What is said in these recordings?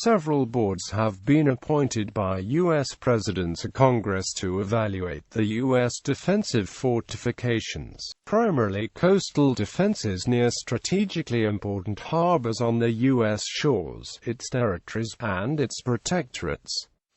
Several boards have been appointed by U.S. presidents or Congress to evaluate the U.S. defensive fortifications, primarily coastal defenses near strategically important harbors on the U.S. shores, its territories, and its protectorates.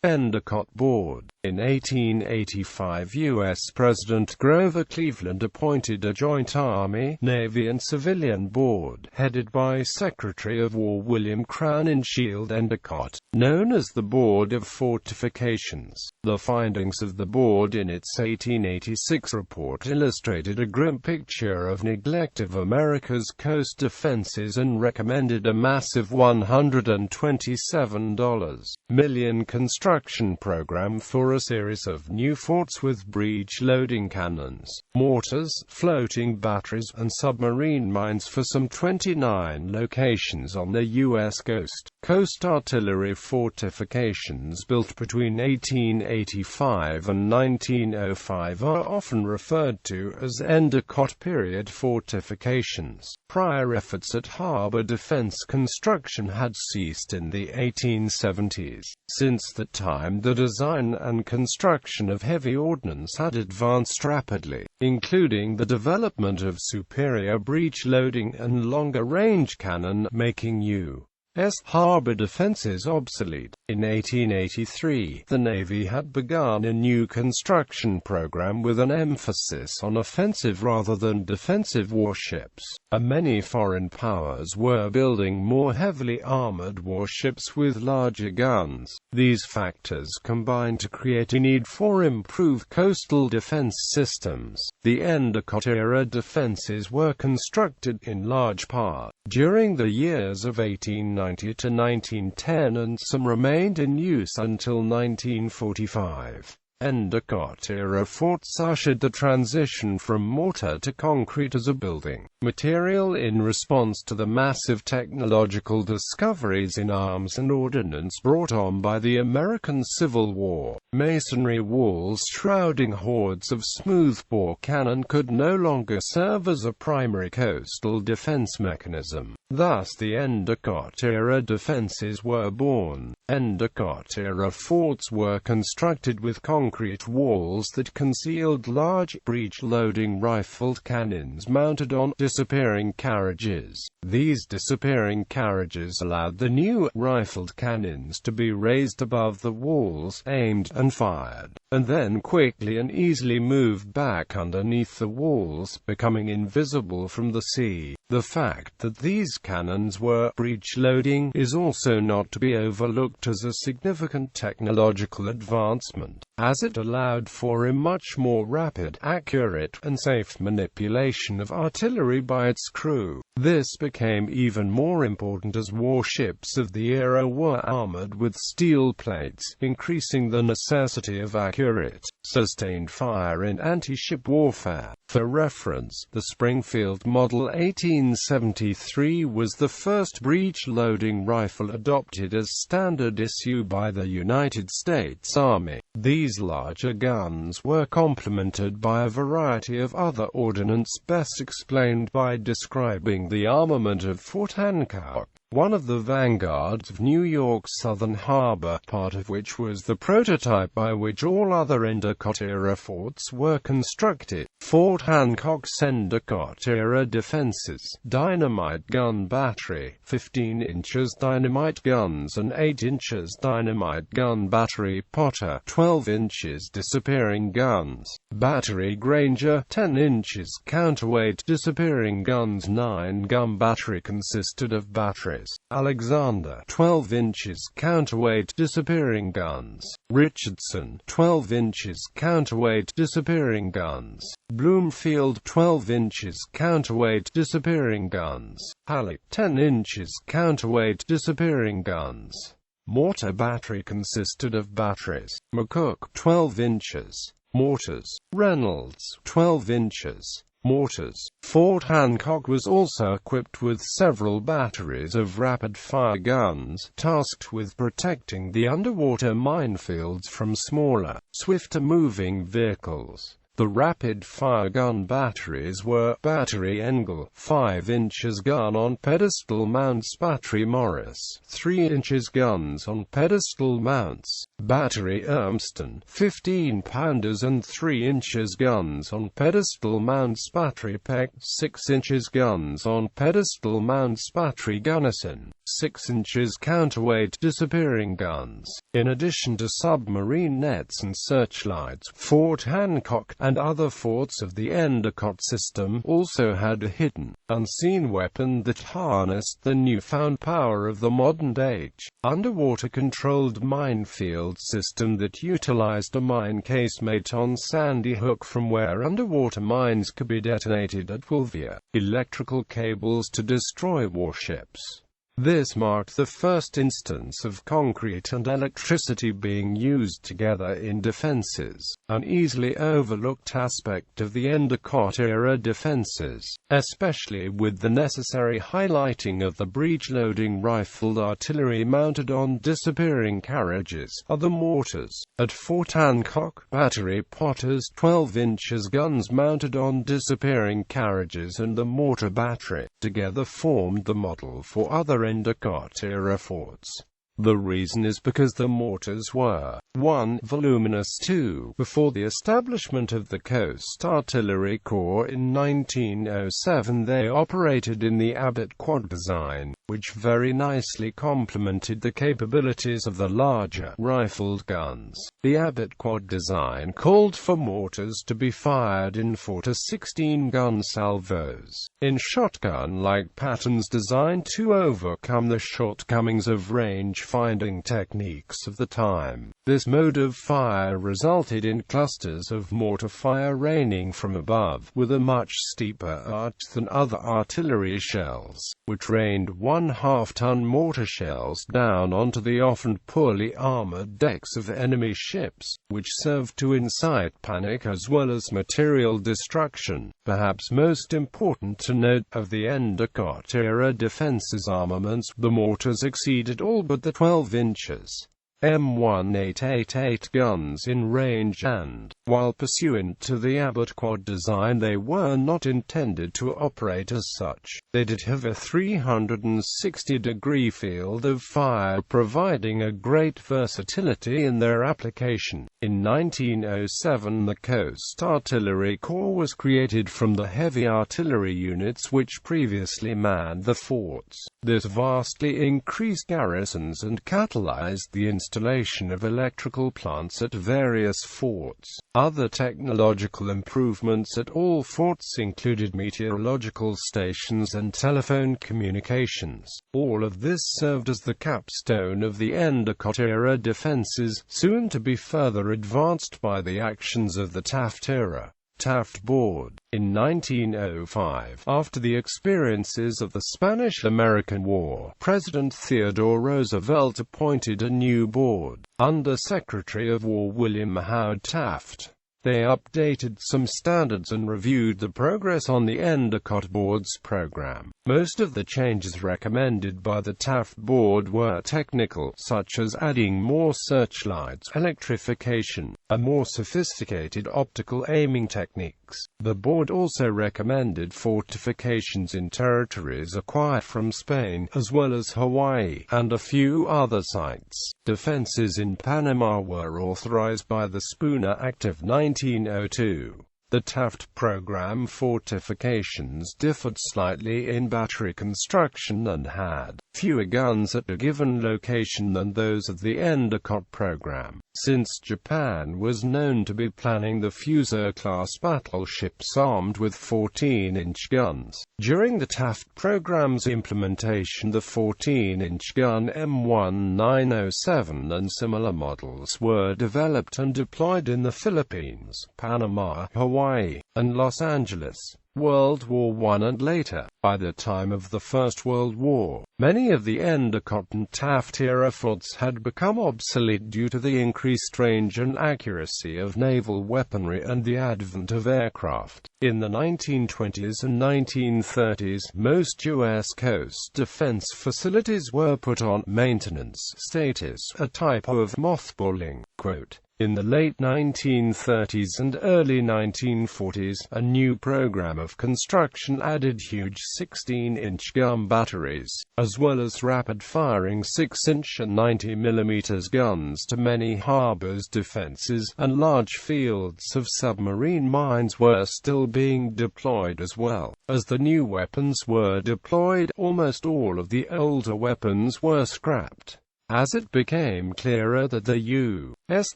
Endicott Board. In 1885, U.S. President Grover Cleveland appointed a joint Army, Navy and civilian board, headed by Secretary of War William Crowninshield Endicott, known as the Board of Fortifications. The findings of the board in its 1886 report illustrated a grim picture of neglect of America's coast defenses and recommended a massive $127 million construction program for a series of new forts with breech-loading cannons, mortars, floating batteries, and submarine mines for some 29 locations on the U.S. coast. Coast artillery fortifications built between 1885 and 1905 are often referred to as Endicott period fortifications. Prior efforts at harbor defense construction had ceased in the 1870s. Since that time, the design and construction of heavy ordnance had advanced rapidly, including the development of superior breech-loading and longer-range cannon, making U.S. harbor defenses obsolete. In 1883, the Navy had begun a new construction program with an emphasis on offensive rather than defensive warships. Many foreign powers were building more heavily armored warships with larger guns. These factors combined to create a need for improved coastal defense systems. The Endicott-era defenses were constructed in large part during the years of 1890 to 1910, and some remained in use until 1945. Endicott-era forts ushered the transition from mortar to concrete as a building material in response to the massive technological discoveries in arms and ordnance brought on by the American Civil War. Masonry walls shrouding hordes of smoothbore cannon could no longer serve as a primary coastal defense mechanism. Thus the Endicott-era defenses were born. Endicott-era forts were constructed with concrete walls that concealed large, breech-loading rifled cannons mounted on disappearing carriages. These disappearing carriages allowed the new, rifled cannons to be raised above the walls, aimed and fired, and then quickly and easily moved back underneath the walls, becoming invisible from the sea. The fact that these cannons were breech-loading is also not to be overlooked as a significant technological advancement, as it allowed for a much more rapid, accurate, and safe manipulation of artillery by its crew. This became even more important as warships of the era were armored with steel plates, increasing the necessity of accurate, sustained fire in anti-ship warfare. For reference, the Springfield Model 1873 was the first breech-loading rifle adopted as standard issue by the United States Army. These larger guns were complemented by a variety of other ordnance, best explained by describing the armament of Fort Hancock, one of the vanguards of New York's Southern Harbor, part of which was the prototype by which all other Endicott-era forts were constructed. Fort Hancock's Endicott-era defenses: dynamite gun battery, 15 inches dynamite guns and 8 inches dynamite gun battery Potter, 12 inches disappearing guns, battery Granger, 10 inches counterweight disappearing guns. 9-gun battery consisted of batteries Alexander, 12 inches counterweight disappearing guns, Richardson, 12 inches counterweight disappearing guns, Bloomfield, 12 inches counterweight disappearing guns, Halleck, 10 inches counterweight disappearing guns. Mortar battery consisted of batteries McCook, 12 inches, mortars Reynolds, 12 inches, mortars. Fort Hancock was also equipped with several batteries of rapid-fire guns, tasked with protecting the underwater minefields from smaller, swifter-moving vehicles. The rapid-fire gun batteries were Battery Engel, 5 inches gun on pedestal mounts, Battery Morris, 3 inches guns on pedestal mounts, Battery Urmston, 15-pounders and 3 inches guns on pedestal mounts, Battery Peck, 6 inches guns on pedestal mounts, Battery Gunnison, 6 inches counterweight disappearing guns. In addition to submarine nets and searchlights, Fort Hancock and other forts of the Endicott system also had a hidden, unseen weapon that harnessed the newfound power of the modern-age, underwater-controlled minefield system that utilized a mine casemate on Sandy Hook from where underwater mines could be detonated at will via electrical cables to destroy warships. This marked the first instance of concrete and electricity being used together in defenses, an easily overlooked aspect of the Endicott-era defenses, especially with the necessary highlighting of the breech-loading rifled artillery mounted on disappearing carriages, are the mortars. At Fort Hancock, Battery Potters 12 inches guns mounted on disappearing carriages and the mortar battery, together formed the model for other Endicott-era forts. The reason is because the mortars were 1. voluminous, 2. Before the establishment of the Coast Artillery Corps in 1907 they operated in the Abbott Quad design, which very nicely complemented the capabilities of the larger, rifled guns. The Abbott Quad design called for mortars to be fired in 4 to 16-gun salvos, in shotgun-like patterns designed to overcome the shortcomings of range-finding techniques of the time. This mode of fire resulted in clusters of mortar fire raining from above, with a much steeper arch than other artillery shells, which rained 1/2-ton mortar shells down onto the often poorly armored decks of enemy ships, which served to incite panic as well as material destruction. Perhaps most important to note, of the Endicott-era defenses armaments, the mortars exceeded all but the 12 inches. M1888 guns in range and, while pursuant to the Abbott Quad design they were not intended to operate as such, they did have a 360-degree field of fire, providing a great versatility in their application. In 1907 the Coast Artillery Corps was created from the heavy artillery units which previously manned the forts. This vastly increased garrisons and catalyzed the installation of electrical plants at various forts. Other technological improvements at all forts included meteorological stations and telephone communications. All of this served as the capstone of the Endicott-era defenses, soon to be further advanced by the actions of the Taft era. Taft Board. In 1905, after the experiences of the Spanish-American War, President Theodore Roosevelt appointed a new board, under Secretary of War William Howard Taft. They updated some standards and reviewed the progress on the Endicott Board's program. Most of the changes recommended by the Taft Board were technical, such as adding more searchlights, electrification, and more sophisticated optical aiming techniques. The board also recommended fortifications in territories acquired from Spain, as well as Hawaii, and a few other sites. Defenses in Panama were authorized by the Spooner Act of 1902. The Taft program fortifications differed slightly in battery construction and had fewer guns at a given location than those of the Endicott program, since Japan was known to be planning the Fusilier-class battleships armed with 14-inch guns. During the Taft program's implementation, the 14-inch gun M1907 and similar models were developed and deployed in the Philippines, Panama, Hawaii, and Los Angeles. World War I and later. By the time of the First World War, many of the Endicott and Taft-era forts had become obsolete due to the increased range and accuracy of naval weaponry and the advent of aircraft. In the 1920s and 1930s, most U.S. coast defense facilities were put on maintenance status, a type of mothballing. Quote, In the late 1930s and early 1940s, a new program of construction added huge 16-inch gun batteries, as well as rapid-firing 6-inch and 90mm guns to many harbors, defenses, and large fields of submarine mines were still being deployed as well. As the new weapons were deployed, almost all of the older weapons were scrapped. As it became clearer that the U.S.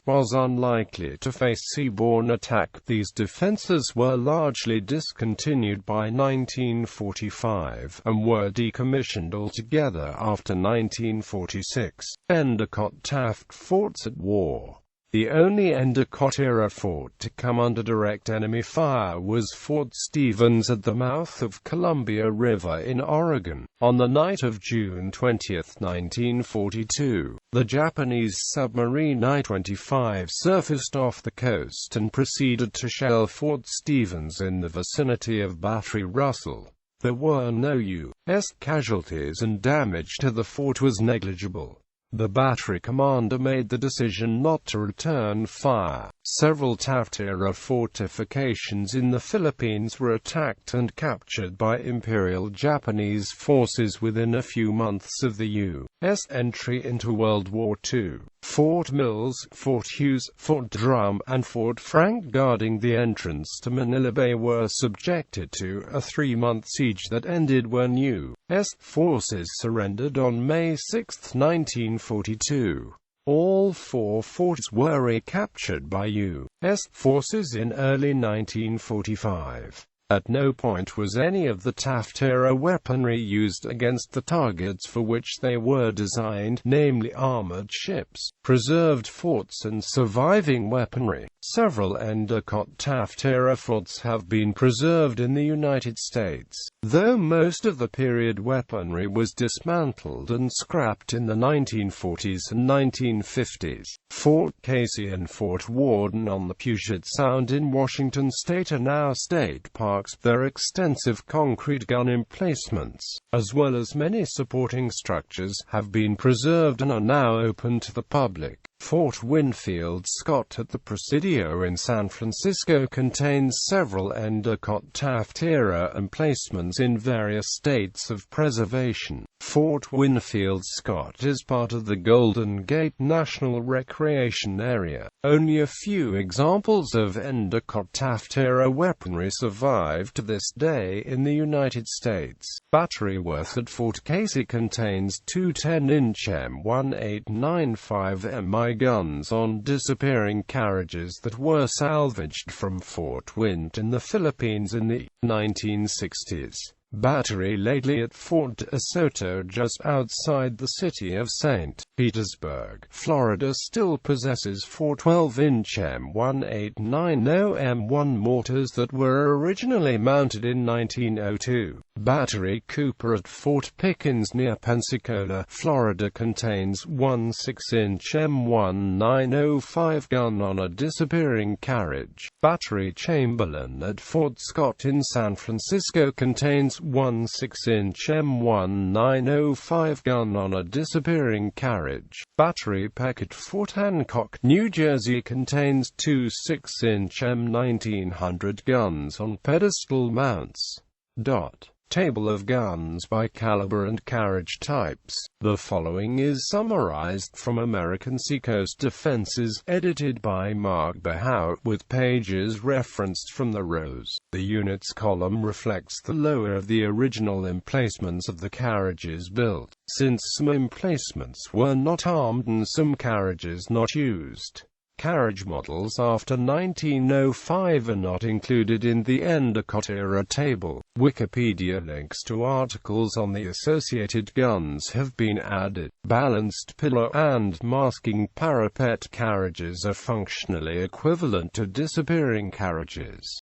was unlikely to face seaborne attack, these defenses were largely discontinued by 1945, and were decommissioned altogether after 1946. Endicott-Taft forts at war. The only Endicott-era fort to come under direct enemy fire was Fort Stevens at the mouth of Columbia River in Oregon. On the night of June 20, 1942, the Japanese submarine I-25 surfaced off the coast and proceeded to shell Fort Stevens in the vicinity of Battery Russell. There were no U.S. casualties and damage to the fort was negligible. The battery commander made the decision not to return fire. Several Taft-era fortifications in the Philippines were attacked and captured by Imperial Japanese forces within a few months of the U.S. entry into World War II. Fort Mills, Fort Hughes, Fort Drum, and Fort Frank guarding the entrance to Manila Bay were subjected to a 3-month siege that ended when U.S. forces surrendered on May 6, 1942. All 4 forts were recaptured by U.S. forces in early 1945. At no point was any of the Taft-era weaponry used against the targets for which they were designed, namely armored ships, preserved forts and surviving weaponry. Several Endicott-Taft-era forts have been preserved in the United States, though most of the period weaponry was dismantled and scrapped in the 1940s and 1950s. Fort Casey and Fort Worden on the Puget Sound in Washington state are now state parks. Their extensive concrete gun emplacements, as well as many supporting structures, have been preserved and are now open to the public. Fort Winfield Scott at the Presidio in San Francisco contains several Endicott-Taft-era emplacements in various states of preservation. Fort Winfield Scott is part of the Golden Gate National Recreation Area. Only a few examples of Endicott-Taft-era weaponry survive to this day in the United States. Battery Worth at Fort Casey contains two 10-inch M1895 Mi guns on disappearing carriages that were salvaged from Fort Wint in the Philippines in the 1960s. Battery lately at Fort DeSoto just outside the city of St. Petersburg, Florida still possesses 4 12-inch M1890M1 mortars that were originally mounted in 1902. Battery Cooper at Fort Pickens near Pensacola, Florida contains one 6-inch M1905 gun on a disappearing carriage. Battery Chamberlain at Fort Scott in San Francisco contains one 6-inch M1905 gun on a disappearing carriage. Battery Peck at Fort Hancock, New Jersey contains two 6-inch M1900 guns on pedestal mounts. Table of guns by caliber and carriage types. The following is summarized from American Seacoast Defenses, edited by Mark Behout, with pages referenced from the rows. The units column reflects the lower of the original emplacements of the carriages built, since some emplacements were not armed and some carriages not used. Carriage models after 1905 are not included in the Endicott-era table. Wikipedia links to articles on the associated guns have been added. Balanced pillar and masking parapet carriages are functionally equivalent to disappearing carriages.